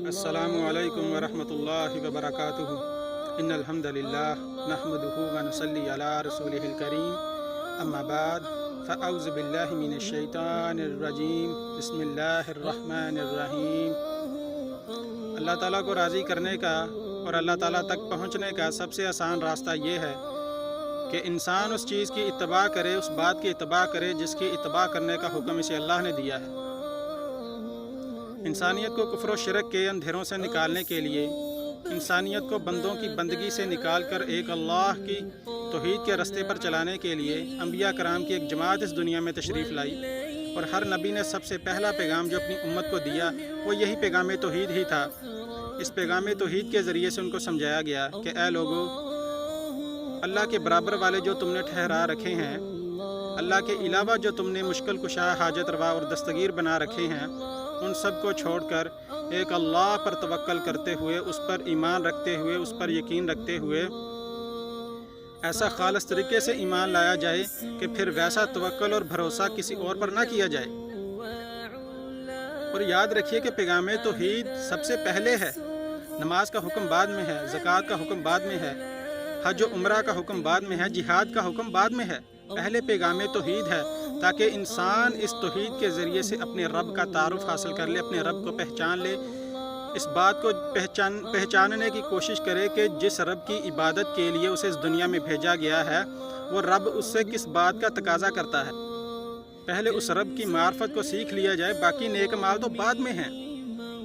السلام علیکم ورحمۃ اللہ وبرکاتہ ان الحمد للہ نحمدہ ونصلی علی رسولہ الکریم اما بعد فاعوذ باللہ من الشیطان الرجیم بسم اللہ الرحمن الرحیم۔ اللہ تعالیٰ کو راضی کرنے کا اور اللہ تعالیٰ تک پہنچنے کا سب سے آسان راستہ یہ ہے کہ انسان اس چیز کی اتباع کرے، اس بات کی اتباع کرے جس کی اتباع کرنے کا حکم اسے اللہ نے دیا ہے۔ انسانیت کو کفر و شرک کے اندھیروں سے نکالنے کے لیے، انسانیت کو بندوں کی بندگی سے نکال کر ایک اللہ کی توحید کے راستے پر چلانے کے لیے انبیاء کرام کی ایک جماعت اس دنیا میں تشریف لائی، اور ہر نبی نے سب سے پہلا پیغام جو اپنی امت کو دیا وہ یہی پیغام توحید ہی تھا۔ اس پیغام توحید کے ذریعے سے ان کو سمجھایا گیا کہ اے لوگو، اللہ کے برابر والے جو تم نے ٹھہرا رکھے ہیں، اللہ کے علاوہ جو تم نے مشکل کشا، حاجت روا اور دستگیر بنا رکھے ہیں، ان سب کو چھوڑ کر ایک اللہ پر توکل کرتے ہوئے، اس پر ایمان رکھتے ہوئے، اس پر یقین رکھتے ہوئے ایسا خالص طریقے سے ایمان لایا جائے کہ پھر ویسا توکل اور بھروسہ کسی اور پر نہ کیا جائے۔ اور یاد رکھیے کہ پیغام توحید سب سے پہلے ہے، نماز کا حکم بعد میں ہے، زکوٰۃ کا حکم بعد میں ہے، حج و عمرہ کا حکم بعد میں ہے، جہاد کا حکم بعد میں ہے۔ پہلے پیغام توحید ہے تاکہ انسان اس توحید کے ذریعے سے اپنے رب کا تعارف حاصل کر لے، اپنے رب کو پہچان لے، اس بات کو پہچاننے کی کوشش کرے کہ جس رب کی عبادت کے لیے اسے اس دنیا میں بھیجا گیا ہے وہ رب اس سے کس بات کا تقاضا کرتا ہے۔ پہلے اس رب کی معرفت کو سیکھ لیا جائے، باقی نیک اعمال تو بعد میں ہیں۔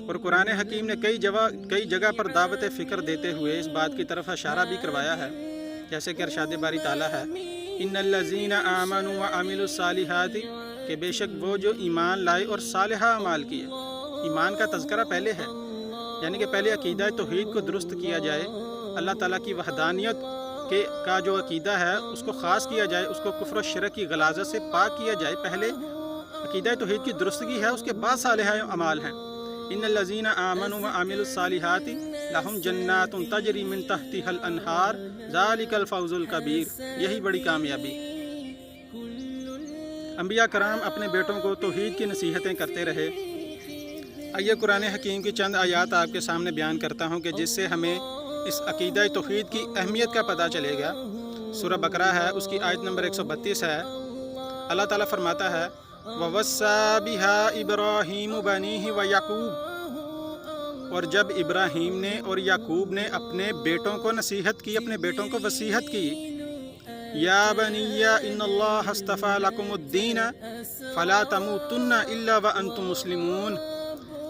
اور قرآن حکیم نے کئی جگہ پر دعوت فکر دیتے ہوئے اس بات کی طرف اشارہ بھی کروایا ہے، جیسے کہ ارشاد باری تعالیٰ ہے ان الذین آمنوا وعملوا الصالحات، کہ بے شک وہ جو ایمان لائے اور صالحہ اعمال کیے۔ ایمان کا تذکرہ پہلے ہے، یعنی کہ پہلے عقیدہ توحید کو درست کیا جائے، اللہ تعالیٰ کی وحدانیت کا جو عقیدہ ہے اس کو خاص کیا جائے، اس کو کفر و شرک کی غلاظت سے پاک کیا جائے۔ پہلے عقیدہ توحید کی درستگی ہے، اس کے بعد صالحہ اعمال ہیں۔ ان الذین آمنوا وعملوا الصالحات لہم جنات تجری من تحتها الانہار ذالک الفوز الکبیر، یہی بڑی کامیابی۔ انبیاء کرام اپنے بیٹوں کو توحید کی نصیحتیں کرتے رہے۔ آئیے قرآن حکیم کی چند آیات آپ کے سامنے بیان کرتا ہوں کہ جس سے ہمیں اس عقیدہ توحید کی اہمیت کا پتہ چلے گا۔ سورہ بقرہ ہے، اس کی آیت نمبر 132 ہے۔ اللہ تعالیٰ فرماتا ہے وَوَصَّى بِهَا إِبْرَاهِيمُ بَنِيهِ وَيَعْقُوبُ، اور جب ابراہیم نے اور یعقوب نے اپنے بیٹوں کو نصیحت کی، اپنے بیٹوں کو وصیحت کی، یا بنی ان اللہ اصطفیٰ لکم الدین فلا تموتن الا وانتم مسلمون،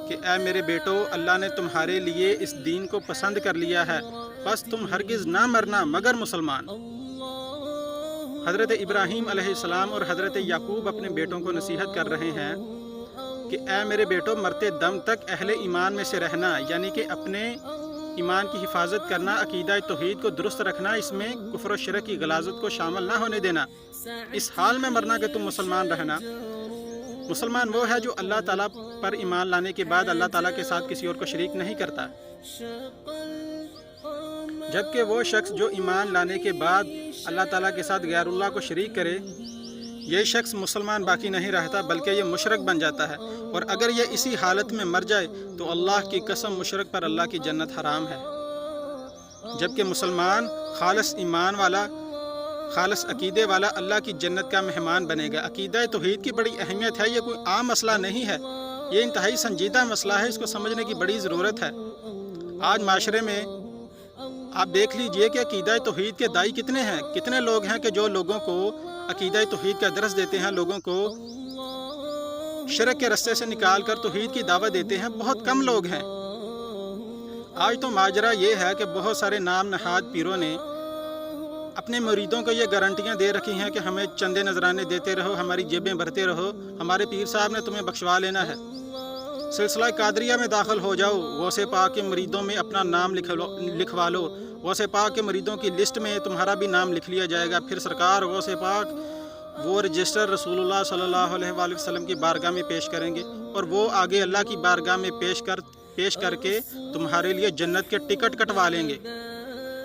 کہ اے میرے بیٹو، اللہ نے تمہارے لیے اس دین کو پسند کر لیا ہے، بس تم ہرگز نہ مرنا مگر مسلمان۔ حضرت ابراہیم علیہ السلام اور حضرت یعقوب اپنے بیٹوں کو نصیحت کر رہے ہیں کہ اے میرے بیٹو، مرتے دم تک اہل ایمان میں سے رہنا، یعنی کہ اپنے ایمان کی حفاظت کرنا، عقیدہ توحید کو درست رکھنا، اس میں کفر و شرک کی غلاظت کو شامل نہ ہونے دینا، اس حال میں مرنا کہ تم مسلمان رہنا۔ مسلمان وہ ہے جو اللہ تعالیٰ پر ایمان لانے کے بعد اللہ تعالیٰ کے ساتھ کسی اور کو شریک نہیں کرتا، جبکہ وہ شخص جو ایمان لانے کے بعد اللہ تعالیٰ کے ساتھ غیر اللہ کو شریک کرے، یہ شخص مسلمان باقی نہیں رہتا بلکہ یہ مشرک بن جاتا ہے، اور اگر یہ اسی حالت میں مر جائے تو اللہ کی قسم مشرک پر اللہ کی جنت حرام ہے۔ جبکہ مسلمان خالص ایمان والا، خالص عقیدے والا اللہ کی جنت کا مہمان بنے گا۔ عقیدہ توحید کی بڑی اہمیت ہے، یہ کوئی عام مسئلہ نہیں ہے، یہ انتہائی سنجیدہ مسئلہ ہے، اس کو سمجھنے کی بڑی ضرورت ہے۔ آج معاشرے میں آپ دیکھ لیجئے کہ عقیدہ توحید کے داعی کتنے ہیں، کتنے لوگ ہیں کہ جو لوگوں کو عقیدہ توحید کا درس دیتے ہیں، لوگوں کو شرک کے رستے سے نکال کر توحید کی دعوت دیتے ہیں، بہت کم لوگ ہیں۔ آج تو ماجرا یہ ہے کہ بہت سارے نام نہاد پیروں نے اپنے مریدوں کو یہ گارنٹیاں دے رکھی ہیں کہ ہمیں چندے نذرانے دیتے رہو، ہماری جیبیں بھرتے رہو، ہمارے پیر صاحب نے تمہیں بخشوا لینا ہے، سلسلہ قادریہ میں داخل ہو جاؤ، غوث پاک کے مریدوں میں اپنا نام لکھوا لو، غوث پاک کے مریدوں کی لسٹ میں تمہارا بھی نام لکھ لیا جائے گا، پھر سرکار غوث پاک وہ رجسٹر رسول اللہ صلی اللہ علیہ وآلہ وسلم کی بارگاہ میں پیش کریں گے، اور وہ آگے اللہ کی بارگاہ میں پیش کر کے تمہارے لیے جنت کے ٹکٹ کٹوا لیں گے۔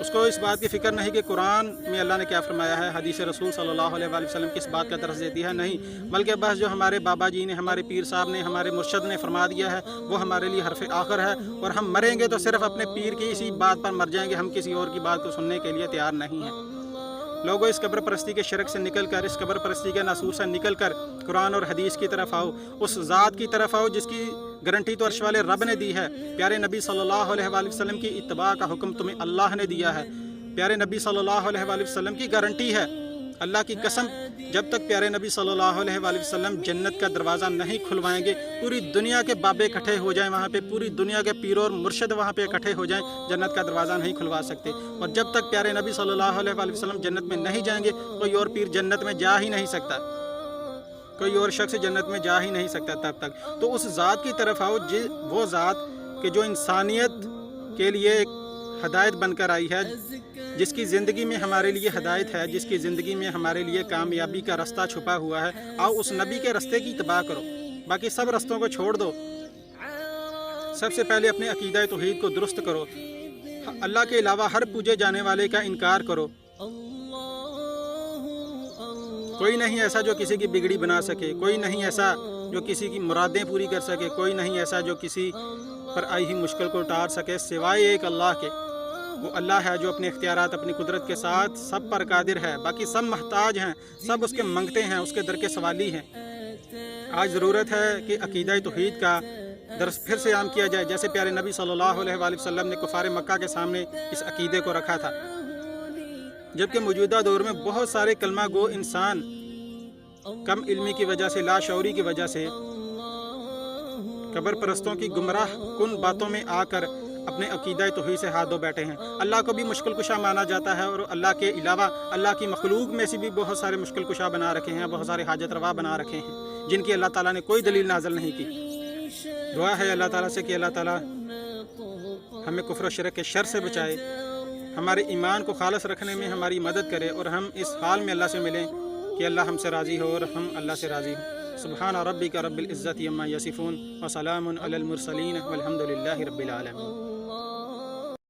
اس کو اس بات کی فکر نہیں کہ قرآن میں اللہ نے کیا فرمایا ہے، حدیث رسول صلی اللہ علیہ وآلہ وسلم کس بات کا درس دیتی ہے، نہیں، بلکہ بس جو ہمارے بابا جی نے، ہمارے پیر صاحب نے، ہمارے مرشد نے فرما دیا ہے وہ ہمارے لیے حرف آخر ہے، اور ہم مریں گے تو صرف اپنے پیر کی اسی بات پر مر جائیں گے، ہم کسی اور کی بات کو سننے کے لیے تیار نہیں ہیں۔ لوگوں، اس قبر پرستی کے شرک سے نکل کر، اس قبر پرستی کے ناسور سے نکل کر قرآن اور حدیث کی طرف آؤ، اس ذات کی طرف آؤ جس کی گارنٹی تو عرش والے رب نے دی ہے۔ پیارے نبی صلی اللہ علیہ وآلہ وسلم کی اتباع کا حکم تمہیں اللہ نے دیا ہے۔ پیارے نبی صلی اللہ علیہ وآلہ وسلم کی گارنٹی ہے، اللہ کی قسم، جب تک پیارے نبی صلی اللہ علیہ وآلہ وسلم جنت کا دروازہ نہیں کھلوائیں گے، پوری دنیا کے بابے اکٹھے ہو جائیں وہاں پہ، پوری دنیا کے پیر اور مرشد وہاں پہ اکٹھے ہو جائیں، جنت کا دروازہ نہیں کھلوا سکتے۔ اور جب تک پیارے نبی صلی اللہ علیہ وآلہ وسلم جنت میں نہیں جائیں گے، کوئی اور پیر جنت میں جا ہی نہیں سکتا، کوئی اور شخص جنت میں جا ہی نہیں سکتا تب تک۔ تو اس ذات کی طرف آؤ، وہ ذات کہ جو انسانیت کے لیے ایک ہدایت بن کر آئی ہے، جس کی زندگی میں ہمارے لیے ہدایت ہے، جس کی زندگی میں ہمارے لیے کامیابی کا رستہ چھپا ہوا ہے۔ آؤ اس نبی کے رستے کی اتباع کرو، باقی سب رستوں کو چھوڑ دو۔ سب سے پہلے اپنے عقیدہ توحید کو درست کرو، اللہ کے علاوہ ہر پوجے جانے والے کا انکار کرو۔ کوئی نہیں ایسا جو کسی کی بگڑی بنا سکے، کوئی نہیں ایسا جو کسی کی مرادیں پوری کر سکے، کوئی نہیں ایسا جو کسی پر آئی ہوئی مشکل کو ٹال سکے سوائے ایک اللہ کے۔ وہ اللہ ہے جو اپنے اختیارات، اپنی قدرت کے ساتھ سب پر قادر ہے، باقی سب محتاج ہیں، سب اس کے منگتے ہیں، اس کے در کے سوالی ہیں۔ آج ضرورت ہے کہ عقیدہ توحید کا درس پھر سے عام کیا جائے، جیسے پیارے نبی صلی اللہ علیہ وآلہ وسلم نے کفار مکہ کے سامنے اس عقیدے کو رکھا تھا۔ جبکہ موجودہ دور میں بہت سارے کلمہ گو انسان کم علمی کی وجہ سے، لاشعوری کی وجہ سے، قبر پرستوں کی گمراہ کن باتوں میں آ کر اپنے عقیدہ توحید سے ہاتھ دھو بیٹھے ہیں۔ اللہ کو بھی مشکل کشا مانا جاتا ہے، اور اللہ کے علاوہ اللہ کی مخلوق میں سے بھی بہت سارے مشکل کشا بنا رکھے ہیں، بہت سارے حاجت روا بنا رکھے ہیں، جن کی اللہ تعالیٰ نے کوئی دلیل نازل نہیں کی۔ دعا ہے اللہ تعالیٰ سے کہ اللہ تعالیٰ ہمیں کفر و شرک کے شر سے بچائے، ہمارے ایمان کو خالص رکھنے میں ہماری مدد کرے، اور ہم اس حال میں اللہ سے ملیں کہ اللہ ہم سے راضی ہو اور ہم اللہ سے راضی ہوں۔ سبحان ربک رب العزت عما یصفون وسلام علی المرسلین والحمد للہ رب العالمین۔